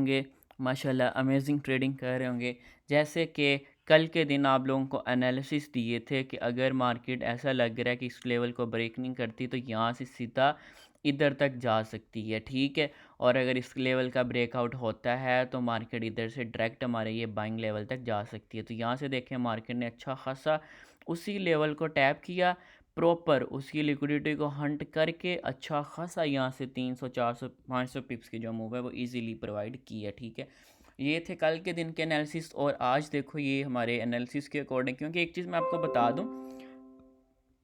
होंगे, माशाल्लाह amazing trading कर रहे होंगे। जैसे कि कल के दिन आप लोगों को एनालिसिस दिए थे कि अगर मार्केट ऐसा लग रहा है कि इस लेवल को ब्रेक नहीं करती तो यहाँ से सीधा इधर तक जा सकती है, ठीक है। और अगर इस लेवल का ब्रेकआउट होता है तो मार्केट इधर से डायरेक्ट हमारे ये बाइंग लेवल तक जा सकती है। तो यहाँ से देखें मार्केट ने अच्छा खासा उसी लेवल को टैप किया, प्रॉपर उसकी लिक्विडिटी को हंट करके अच्छा खासा यहाँ से 300 400 500 पिप्स की जो मूव है वो इजीली प्रोवाइड की है, ठीक है। ये थे कल के दिन के एनालिसिस। और आज देखो ये हमारे एनालिसिस के अकॉर्डिंग, क्योंकि एक चीज़ मैं आपको बता दूं,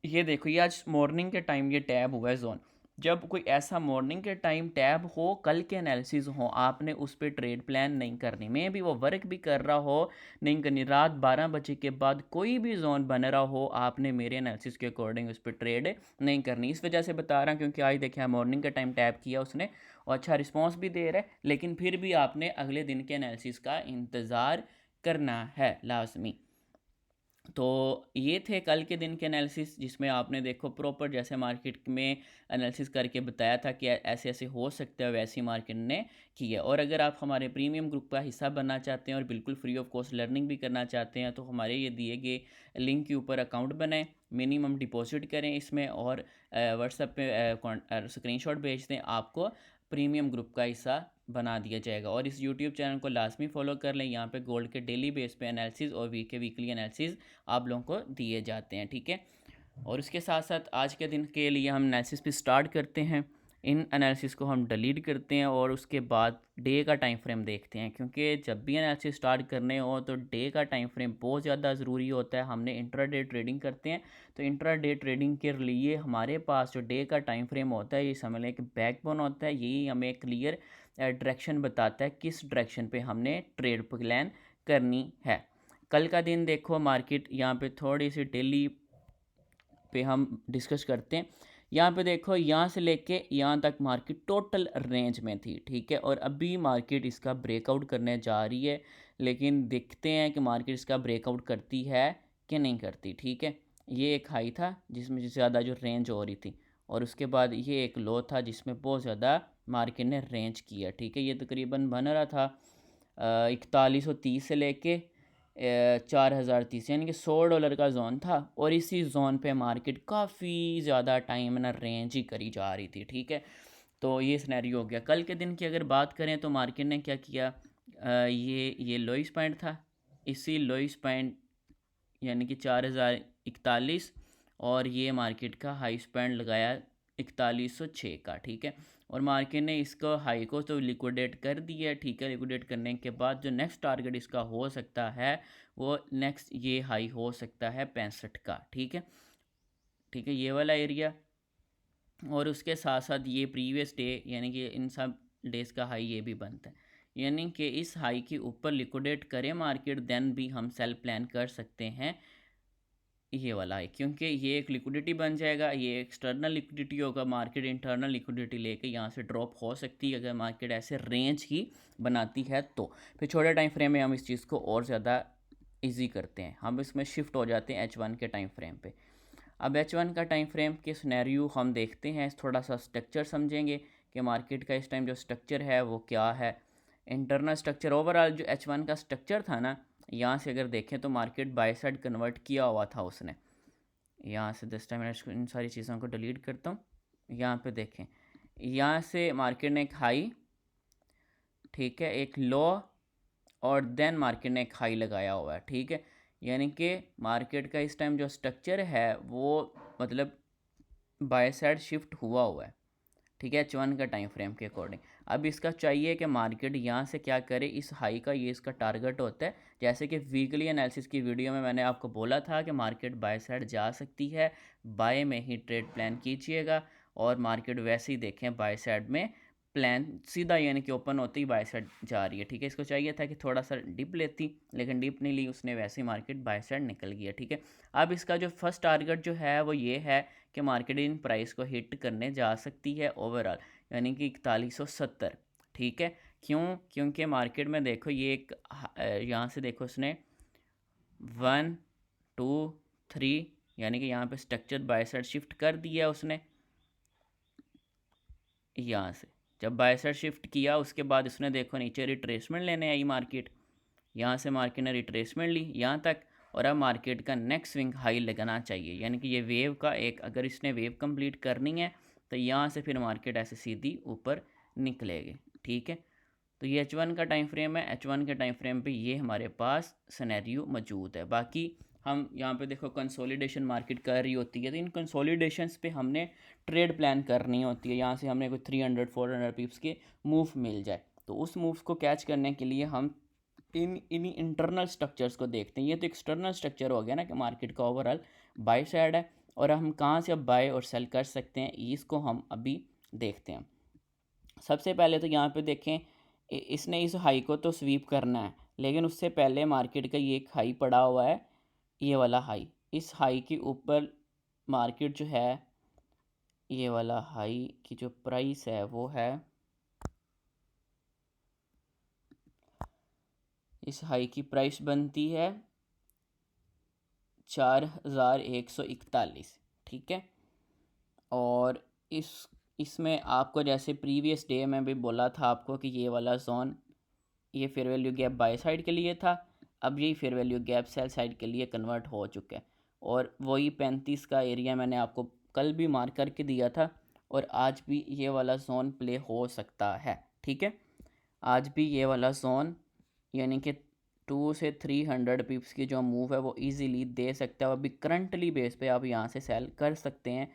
ये देखो ये आज मॉर्निंग के टाइम ये टैब हुआ है जोन। जब कोई ऐसा मॉर्निंग के टाइम टैब हो, कल के एनालिसिस हो, आपने उस पर ट्रेड प्लान नहीं करनी। मैं भी वो वर्क भी कर रहा हो, नहीं करनी। रात 12 बजे के बाद कोई भी जोन बन रहा हो, आपने मेरे एनालिसिस के अकॉर्डिंग उस पर ट्रेड नहीं करनी। इस वजह से बता रहा हूँ क्योंकि आज देखा मॉर्निंग का टाइम टैप किया उसने और अच्छा रिस्पॉन्स भी दे रहा है, लेकिन फिर भी आपने अगले दिन के एनालिसिस का इंतज़ार करना है लाजमी। तो ये थे कल के दिन के एनालिसिस, जिसमें आपने देखो प्रॉपर जैसे मार्केट में एनालिसिस करके बताया था कि ऐसे ऐसे हो सकता है, वैसी मार्केट ने की है। और अगर आप हमारे प्रीमियम ग्रुप का हिस्सा बनना चाहते हैं और बिल्कुल फ्री ऑफ कॉस्ट लर्निंग भी करना चाहते हैं तो हमारे ये दिए गए लिंक के ऊपर अकाउंट बनाएं, मिनिमम डिपॉजिट करें इसमें और व्हाट्सएप पे स्क्रीनशॉट भेज दें, आपको प्रीमियम ग्रुप का हिस्सा बना दिया जाएगा। और इस यूट्यूब चैनल को लाजमी फॉलो कर लें, यहाँ पे गोल्ड के डेली बेस पे एनालिसिस और वीकली एनालिसिस आप लोगों को दिए जाते हैं, ठीक है। और उसके साथ साथ आज के दिन के लिए हम एनालिसिस पे स्टार्ट करते हैं। इन एनालिसिस को हम डिलीट करते हैं और उसके बाद डे का टाइम फ्रेम देखते हैं, क्योंकि जब भी एनालिसिस स्टार्ट करने हो तो डे का टाइम फ्रेम बहुत ज़्यादा ज़रूरी होता है। हमने इंट्राडे ट्रेडिंग करते हैं तो इंट्राडे ट्रेडिंग के लिए हमारे पास जो डे का टाइम फ्रेम होता है ये समझ लें कि बैकबोन होता है। यही हमें क्लियर डायरेक्शन बताता है किस डायरेक्शन पे हमने ट्रेड प्लान करनी है। कल का दिन देखो मार्केट यहाँ पे थोड़ी सी डेली पे हम डिस्कस करते हैं। यहाँ पे देखो यहाँ से लेके यहाँ तक मार्केट टोटल रेंज में थी, ठीक है। और अभी मार्केट इसका ब्रेकआउट करने जा रही है, लेकिन देखते हैं कि मार्केट इसका ब्रेकआउट करती है कि नहीं करती, ठीक है। ये एक हाई था जिसमें ज़्यादा जो रेंज हो रही थी, और उसके बाद ये एक लो था जिसमें बहुत ज़्यादा मार्केट ने रेंज किया, ठीक है। ये तकरीबन बन रहा था 4130 से लेके 4030, यानी कि $100 का जोन था। और इसी जोन पे मार्केट काफ़ी ज़्यादा टाइम ना रेंज ही करी जा रही थी, ठीक है। तो ये सिनेरियो हो गया। कल के दिन की अगर बात करें तो मार्केट ने क्या किया, ये लोइस पॉइंट था, इसी लोइस पॉइंट यानी कि 4041, और ये मार्केट का हाई स्पैंड लगाया 4106 का, ठीक है। और मार्केट ने इसको हाई को तो लिक्विडेट कर दिया, ठीक है। लिक्विडेट करने के बाद जो नेक्स्ट टारगेट इसका हो सकता है वो नेक्स्ट ये हाई हो सकता है 65 का, ठीक है, ठीक है, ये वाला एरिया। और उसके साथ साथ ये प्रीवियस डे यानी कि इन सब डेज का हाई ये भी बनता है, यानी कि इस हाई के ऊपर लिक्विडेट करें मार्केट देन भी हम सेल प्लान कर सकते हैं ये वाला है, क्योंकि ये एक लिक्विडिटी बन जाएगा। ये एक्सटर्नल लिक्विडिटी होगा, मार्केट इंटरनल लिक्विडिटी लेके यहाँ से ड्रॉप हो सकती है अगर मार्केट ऐसे रेंज ही बनाती है। तो फिर छोटे टाइम फ्रेम में हम इस चीज़ को और ज़्यादा इजी करते हैं, हम इसमें शिफ्ट हो जाते हैं H1 के टाइम फ्रेम पे। अब H1 का टाइम फ्रेम के सिनेरियो हम देखते हैं, थोड़ा सा स्ट्रक्चर समझेंगे कि मार्केट का इस टाइम जो स्ट्रक्चर है वो क्या है। इंटरनल स्ट्रक्चर ओवरऑल जो H1 का स्ट्रक्चर था ना, यहाँ से अगर देखें तो मार्केट बाय साइड कन्वर्ट किया हुआ था उसने। यहाँ से दिस टाइम मैं इन सारी चीज़ों को डिलीट करता हूँ। यहाँ पे देखें, यहाँ से मार्केट ने एक हाई, ठीक है, एक लो, और देन मार्केट ने एक हाई लगाया हुआ है, ठीक है। यानी कि मार्केट का इस टाइम जो स्ट्रक्चर है वो मतलब बाय साइड शिफ्ट हुआ है, ठीक है, H1 का टाइम फ्रेम के अकॉर्डिंग। अब इसका चाहिए कि मार्केट यहाँ से क्या करे, इस हाई का ये इसका टारगेट होता है। जैसे कि वीकली एनालिसिस की वीडियो में मैंने आपको बोला था कि मार्केट बाय साइड जा सकती है, बाय में ही ट्रेड प्लान कीजिएगा। और मार्केट वैसे ही देखें बाय साइड में प्लान सीधा यानी कि ओपन होती ही बाय साइड जा रही है, ठीक है। इसको चाहिए था कि थोड़ा सा डिप लेती, लेकिन डिप नहीं ली उसने, वैसे ही मार्केट बाय साइड निकल गया, ठीक है। अब इसका जो फर्स्ट टारगेट जो है वो ये है कि मार्केट इन प्राइस को हिट करने जा सकती है ओवरऑल, यानी कि 4170, ठीक है। क्यों? क्योंकि मार्केट में देखो ये एक यहाँ से देखो उसने 1 2 3 यानी कि यहाँ पे स्ट्रक्चर बाय साइड शिफ्ट कर दिया उसने यहाँ से, जब बाय साइड शिफ्ट किया उसके बाद इसने देखो नीचे रिट्रेसमेंट लेने आई मार्केट, यहाँ से मार्केट ने रिट्रेसमेंट ली यहाँ तक, और अब मार्केट का नेक्स्ट स्विंग हाई लगना चाहिए, यानी कि ये वेव का एक, अगर इसने वेव कंप्लीट करनी है तो यहाँ से फिर मार्केट ऐसे सीधी ऊपर निकलेगी। ठीक है, तो ये H1 का टाइम फ्रेम है, H1 के टाइम फ्रेम पे ये हमारे पास सिनेरियो मौजूद है। बाकी हम यहाँ पे देखो कंसोलिडेशन मार्केट कर रही होती है, तो इन कंसोलिडेशंस पे हमने ट्रेड प्लान करनी होती है। यहाँ से हमने कोई 300-400 पिप्स के मूव मिल जाए, तो उस मूव को कैच करने के लिए हम इन इंटरनल स्ट्रक्चर्स को देखते हैं। ये तो एक्सटर्नल स्ट्रक्चर हो गया ना कि मार्केट का ओवरऑल बाय साइड है, और हम कहाँ से अब बाय और सेल कर सकते हैं इसको हम अभी देखते हैं। सबसे पहले तो यहाँ पे देखें, इसने इस हाई को तो स्वीप करना है, लेकिन उससे पहले मार्केट का ये एक हाई पड़ा हुआ है, ये वाला हाई। इस हाई के ऊपर मार्केट जो है, ये वाला हाई की जो प्राइस है वो है, इस हाई की प्राइस बनती है 4141। ठीक है, और इसमें आपको जैसे प्रीवियस डे में भी बोला था आपको कि ये वाला जोन, ये fair value gap by side के लिए था, अब यही fair value gap sell side के लिए कन्वर्ट हो चुका है। और वही 35 का एरिया मैंने आपको कल भी मार्क करके दिया था, और आज भी ये वाला जोन प्ले हो सकता है। ठीक है, आज भी ये वाला जोन, यानी कि 2 से 300 पिप्स की जो मूव है वो इजीली दे सकता है। अभी करंटली बेस पे आप यहाँ से सेल कर सकते हैं।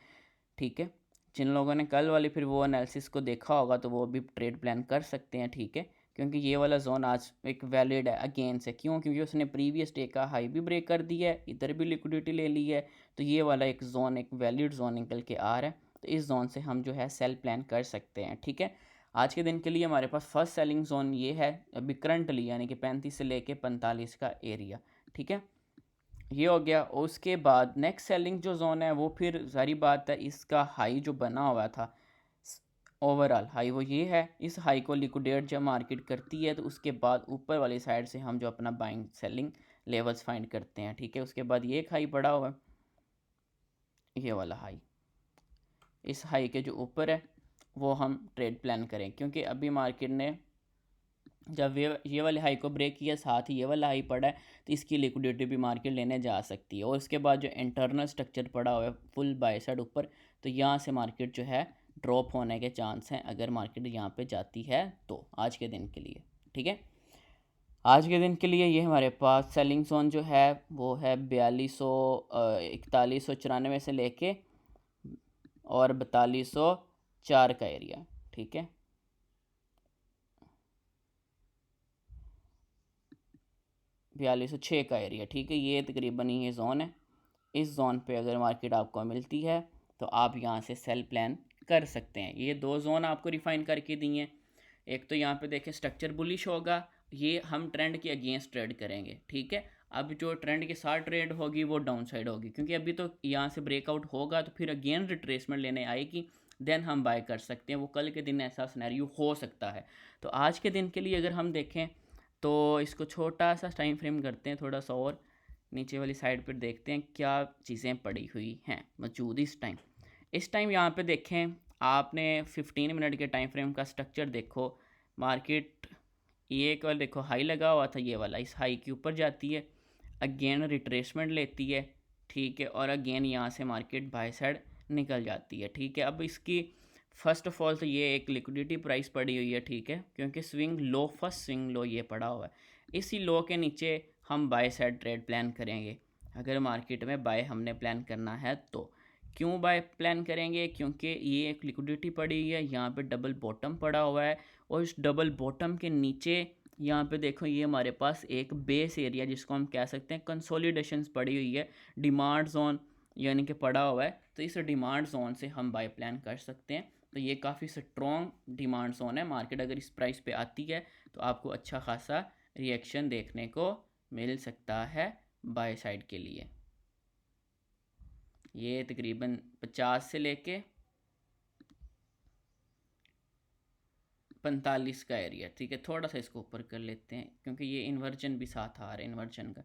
ठीक है, जिन लोगों ने कल वाली फिर वो एनालिसिस को देखा होगा तो वो भी ट्रेड प्लान कर सकते हैं। ठीक है, क्योंकि ये वाला जोन आज एक वैलिड है अगेंस्ट है। क्यों? क्योंकि उसने प्रीवियस डे का हाई भी ब्रेक कर दिया है, इधर भी लिक्विडिटी ले ली है, तो ये वाला एक जोन, एक वैलिड जोन निकल के आ रहा है, तो इस जोन से हम जो है सेल प्लान कर सकते हैं। ठीक है, आज के दिन के लिए हमारे पास फर्स्ट सेलिंग जोन ये है अभी करंटली, यानी कि 35 से लेके 45 का एरिया। ठीक है, ये हो गया। उसके बाद नेक्स्ट सेलिंग जो जोन है वो फिर सारी बात है, इसका हाई जो बना हुआ था ओवरऑल हाई वो ये है, इस हाई को लिक्विडेट जब मार्केट करती है तो उसके बाद ऊपर वाली साइड से हम जो अपना बाइंग सेलिंग लेवल्स फाइंड करते हैं। ठीक है, उसके बाद ये एक हाई पड़ा हुआ है, ये वाला हाई, इस हाई के जो ऊपर है वो हम ट्रेड प्लान करें, क्योंकि अभी मार्केट ने जब ये वाले हाई को ब्रेक किया, साथ ही ये वाला हाई पड़ा है, तो इसकी लिक्विडिटी भी मार्केट लेने जा सकती है। और उसके बाद जो इंटरनल स्ट्रक्चर पड़ा हुआ है फुल बाय साइड ऊपर, तो यहाँ से मार्केट जो है ड्रॉप होने के चांस हैं अगर मार्केट यहाँ पे जाती है तो, आज के दिन के लिए। ठीक है, आज के दिन के लिए ये हमारे पास सेलिंग जोन जो है वो है 4194 से लेके और 4204 का एरिया। ठीक है, 4206 का एरिया। ठीक है, ये तकरीबन ये जोन है। इस जोन पे अगर मार्केट आपको मिलती है तो आप यहाँ से सेल प्लान कर सकते हैं। ये दो जोन आपको रिफाइन करके दिए हैं। एक तो यहाँ पे देखें स्ट्रक्चर बुलिश होगा, ये हम ट्रेंड के अगेंस्ट ट्रेड करेंगे। ठीक है, अब जो ट्रेंड के साथ ट्रेड होगी वो डाउन साइड होगी, क्योंकि अभी तो यहाँ से ब्रेकआउट होगा तो फिर अगेन रिट्रेसमेंट लेने आएगी, देन हम बाय कर सकते हैं। वो कल के दिन ऐसा सिनेरियो हो सकता है। तो आज के दिन के लिए अगर हम देखें तो इसको छोटा सा टाइम फ्रेम करते हैं, थोड़ा सा और नीचे वाली साइड पर देखते हैं क्या चीज़ें पड़ी हुई हैं मौजूद इस टाइम यहाँ पे देखें, आपने 15 मिनट के टाइम फ्रेम का स्ट्रक्चर देखो। मार्केट ये एक बार देखो हाई लगा हुआ था, ये वाला, इस हाई के ऊपर जाती है, अगेन रिट्रेसमेंट लेती है। ठीक है, और अगेन यहाँ से मार्केट बाय साइड निकल जाती है। ठीक है, अब इसकी फर्स्ट ऑफ ऑल तो ये एक लिक्विडिटी प्राइस पड़ी हुई है। ठीक है, क्योंकि swing low, first swing low ये पड़ा हुआ है, इसी लो के नीचे हम बाय साइड ट्रेड प्लान करेंगे। अगर मार्केट में बाय हमने प्लान करना है तो क्यों बाय प्लान करेंगे? क्योंकि ये एक लिक्विडिटी पड़ी हुई है, यहाँ पे डबल बॉटम पड़ा हुआ है, और इस डबल बॉटम के नीचे यहाँ पे देखो ये हमारे पास एक बेस एरिया जिसको हम कह सकते हैं कंसोलिडेशंस पड़ी हुई है, डिमांड जोन यानी कि पड़ा हुआ है। तो इस डिमांड जोन से हम बाय प्लान कर सकते हैं। तो ये काफ़ी स्ट्रॉन्ग डिमांड जोन है। मार्केट अगर इस प्राइस पे आती है तो आपको अच्छा खासा रिएक्शन देखने को मिल सकता है बाय साइड के लिए। ये तकरीबन 50 से लेके 45 का एरिया। ठीक है, थोड़ा सा इसको ऊपर कर लेते हैं क्योंकि ये इन्वर्जन भी साथ आ रहा है, इन्वर्जन का।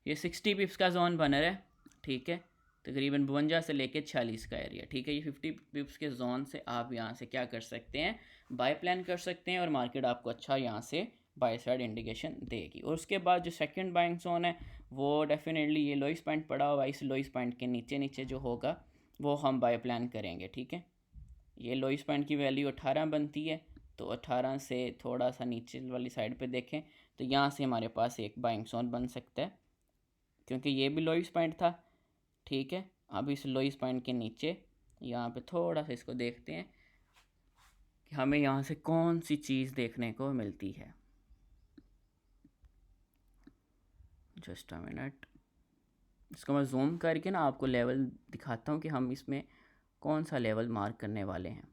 ये 60 पिप्स का जोन बन रहा है। ठीक है, तकरीबन 52 से लेके 46 का एरिया, ठीक है। ये 50 पिप्स के जोन से आप यहाँ से क्या कर सकते हैं, बाय प्लान कर सकते हैं और मार्केट आपको अच्छा यहाँ से बाय साइड इंडिकेशन देगी। और उसके बाद जो सेकंड बाइंग जोन है वो डेफिनेटली ये लोइस पॉइंट पड़ा हुआ है, इस लोइस पॉइंट के नीचे नीचे जो होगा वो हम बाय प्लान करेंगे, ठीक है। ये लोइस पॉइंट की वैल्यू 18 बनती है, तो 18 से थोड़ा सा नीचे वाली साइड पे देखें तो यहाँ से हमारे पास एक बाइंग जोन बन सकता है, क्योंकि ये भी लोइस पॉइंट था, ठीक है। अब इस लोइस पॉइंट के नीचे यहाँ पे थोड़ा सा इसको देखते हैं कि हमें यहाँ से कौन सी चीज़ देखने को मिलती है। जस्ट अ मिनट, इसको मैं जूम करके ना आपको लेवल दिखाता हूँ कि हम इसमें कौन सा लेवल मार्क करने वाले हैं।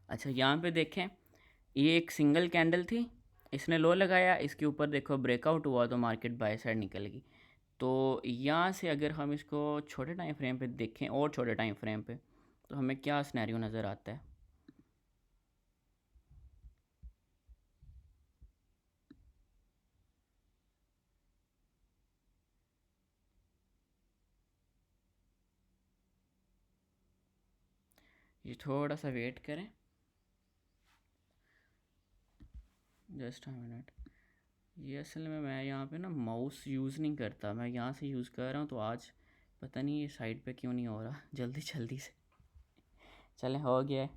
अच्छा, यहाँ पे देखें, ये एक सिंगल कैंडल थी, इसने लो लगाया, इसके ऊपर देखो ब्रेकआउट हुआ तो मार्केट बाय साइड निकल गई। तो यहाँ से अगर हम इसको छोटे टाइम फ्रेम पे देखें और छोटे टाइम फ्रेम पे, तो हमें क्या सिनेरियो नज़र आता है। ये थोड़ा सा वेट करें, जस्ट अ मिनट। ये असल में मैं यहाँ पे ना माउस यूज़ नहीं करता, मैं यहाँ से यूज़ कर रहा हूँ, तो आज पता नहीं ये साइड पे क्यों नहीं हो रहा जल्दी जल्दी से। चलें, हो गया है।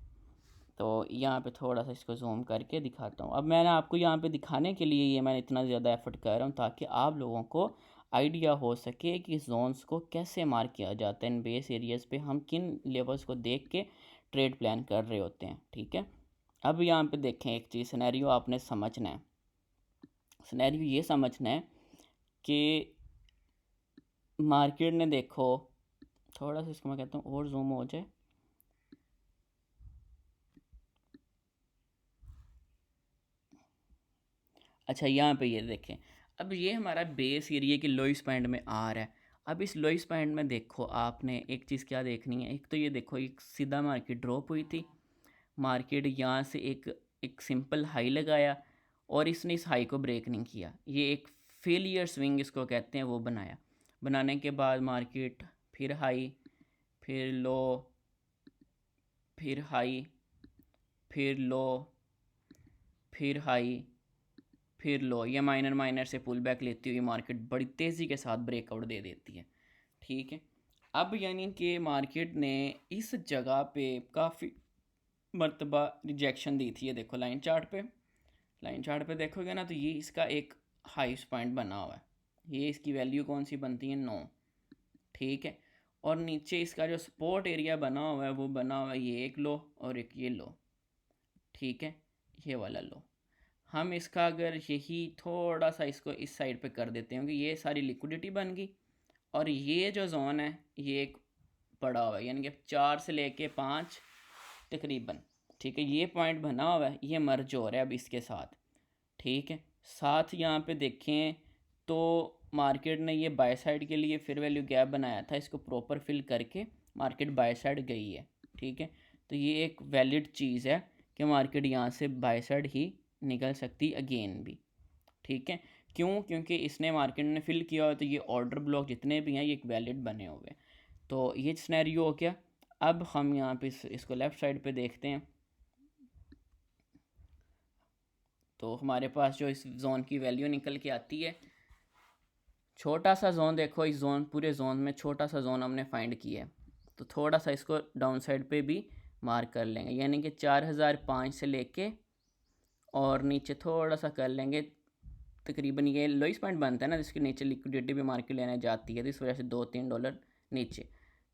तो यहाँ पे थोड़ा सा इसको जूम करके दिखाता हूँ। अब मैंने आपको यहाँ पे दिखाने के लिए ये मैं इतना ज़्यादा एफर्ट कर रहा हूँ ताकि आप लोगों को आइडिया हो सके कि जोन्स को कैसे मार्क किया जाता है, इन बेस एरियाज़ पे हम किन लेवल्स को देख के ट्रेड प्लान कर रहे होते हैं, ठीक है। अब यहाँ पे देखें एक चीज़, सिनेरियो आपने समझना है। सिनेरियो ये समझना है कि मार्केट ने देखो, थोड़ा सा इसको मैं कहता हूँ और जूम हो जाए। अच्छा, यहाँ पे ये देखें, अब ये हमारा बेस एरिया के लोइस पॉइंट में आ रहा है। अब इस लोइस पॉइंट में देखो आपने एक चीज़ क्या देखनी है, एक तो ये देखो एक सीधा मार्केट ड्रॉप हुई थी, मार्केट यहाँ से एक एक सिंपल हाई लगाया और इसने इस हाई को ब्रेक नहीं किया, ये एक फेलियर स्विंग इसको कहते हैं वो बनाया। बनाने के बाद मार्केट फिर हाई, फिर लो, फिर हाई, फिर लो, फिर हाई, फिर लो, ये माइनर माइनर से पुल बैक लेती हुई मार्केट बड़ी तेज़ी के साथ ब्रेकआउट दे देती है, ठीक है। अब यानी कि मार्केट ने इस जगह पे काफ़ी मरतबा रिजेक्शन दी थी। ये देखो लाइन चार्ट पे, लाइन चार्ट पे देखोगे ना तो ये इसका एक हाईएस्ट पॉइंट बना हुआ है, ये इसकी वैल्यू कौन सी बनती है, 9, ठीक है। और नीचे इसका जो सपोर्ट एरिया बना हुआ है वो बना हुआ है ये एक लो और एक ये लो, ठीक है, ये वाला लो। हम इसका अगर यही थोड़ा सा इसको इस साइड पे कर देते हैं कि ये सारी लिक्विडिटी बन गई और ये जो जोन है ये एक पड़ा हुआ है, यानी कि 4 से लेके 5 तकरीबन, ठीक है, ये पॉइंट बना हुआ है, ये मर्ज हो रहा है अब इसके साथ, ठीक है। साथ यहाँ पे देखें तो मार्केट ने ये बाय साइड के लिए फिर वैल्यू गैप बनाया था, इसको प्रॉपर फिल करके मार्केट बाय साइड गई है, ठीक है। तो ये एक वैलिड चीज़ है कि मार्केट यहाँ से बाय साइड ही निकल सकती अगेन भी, ठीक है। क्यों, क्योंकि इसने मार्केट ने फिल किया हो तो ये ऑर्डर ब्लॉक जितने भी हैं ये एक वैलिड बने हुए। तो ये सिनेरियो हो गया। अब हम यहाँ पे इसको लेफ़्ट साइड पे देखते हैं, तो हमारे पास जो इस जोन की वैल्यू निकल के आती है, छोटा सा जोन देखो, इस जोन पूरे जोन में छोटा सा जोन हमने फाइंड किया है, तो थोड़ा सा इसको डाउन साइड पे भी मार्क कर लेंगे, यानी कि 4005 से लेके और नीचे थोड़ा सा कर लेंगे, तकरीबन ये लोइस पॉइंट बनता है ना जिसके नीचे लिक्विडिटी भी मार्केट लेने जाती है, तो इस वजह से $2-3 नीचे,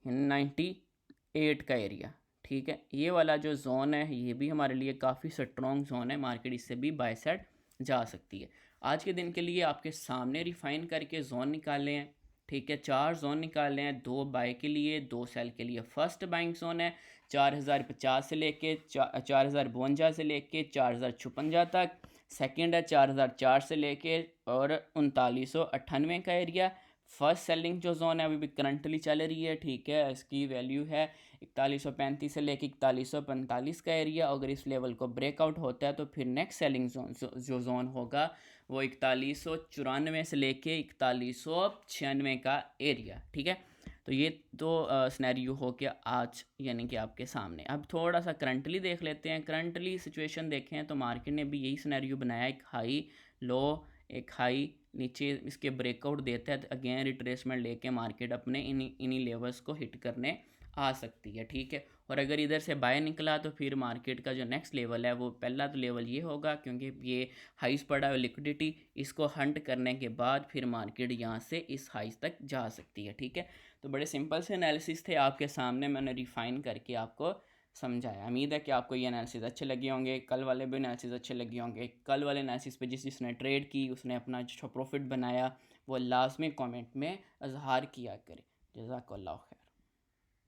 98 का एरिया, ठीक है। ये वाला जो जोन है ये भी हमारे लिए काफ़ी स्ट्रॉन्ग जोन है, मार्केट इससे भी बाय साइड जा सकती है। आज के दिन के लिए आपके सामने रिफाइन करके जोन निकाले हैं, ठीक है, 4 जोन निकाले हैं, 2 बाय के लिए, 2 सेल के लिए। फर्स्ट बाइंग जोन है 4050 से लेके 4052 से लेके 4056 तक। सेकंड है 4004 से लेके और 3998 का एरिया। फर्स्ट सेलिंग जो जोन है अभी भी करंटली चल रही है, ठीक है। इसकी वैल्यू है 4135 से लेके 4145 का एरिया। अगर इस लेवल को ब्रेकआउट होता है तो फिर नेक्स्ट सेलिंग जोन जो जोन होगा वो 4194 से लेके 4196 का एरिया, ठीक है। तो ये तो स्नैरियो हो गया आज यानी कि आपके सामने। अब थोड़ा सा करंटली देख लेते हैं। करंटली सिचुएशन देखें तो मार्केट ने भी यही स्नैरियो बनाया, एक हाई लो, एक हाई नीचे, इसके ब्रेकआउट देता है तो अगेन रिट्रेसमेंट लेके मार्केट अपने इन्हीं लेवल्स को हिट करने आ सकती है, ठीक है। और अगर इधर से बाय निकला तो फिर मार्केट का जो नेक्स्ट लेवल है वो पहला तो लेवल ये होगा, क्योंकि ये हाइस पड़ा है लिक्विडिटी, इसको हंट करने के बाद फिर मार्केट यहाँ से इस हाइस तक जा सकती है, ठीक है। तो बड़े सिंपल से एनालिसिस थे आपके सामने, मैंने रिफाइन करके आपको समझाया। उम्मीद है कि आपको ये एनालिसिस अच्छे लगे होंगे, कल वाले भी एनालिसिस अच्छे लगे होंगे। कल वाले एनालिसिस पे जिसने ट्रेड की उसने अपना जो प्रॉफिट बनाया वो लाजमी कमेंट में इजहार किया करे। जज़ाकल्लाह खैर।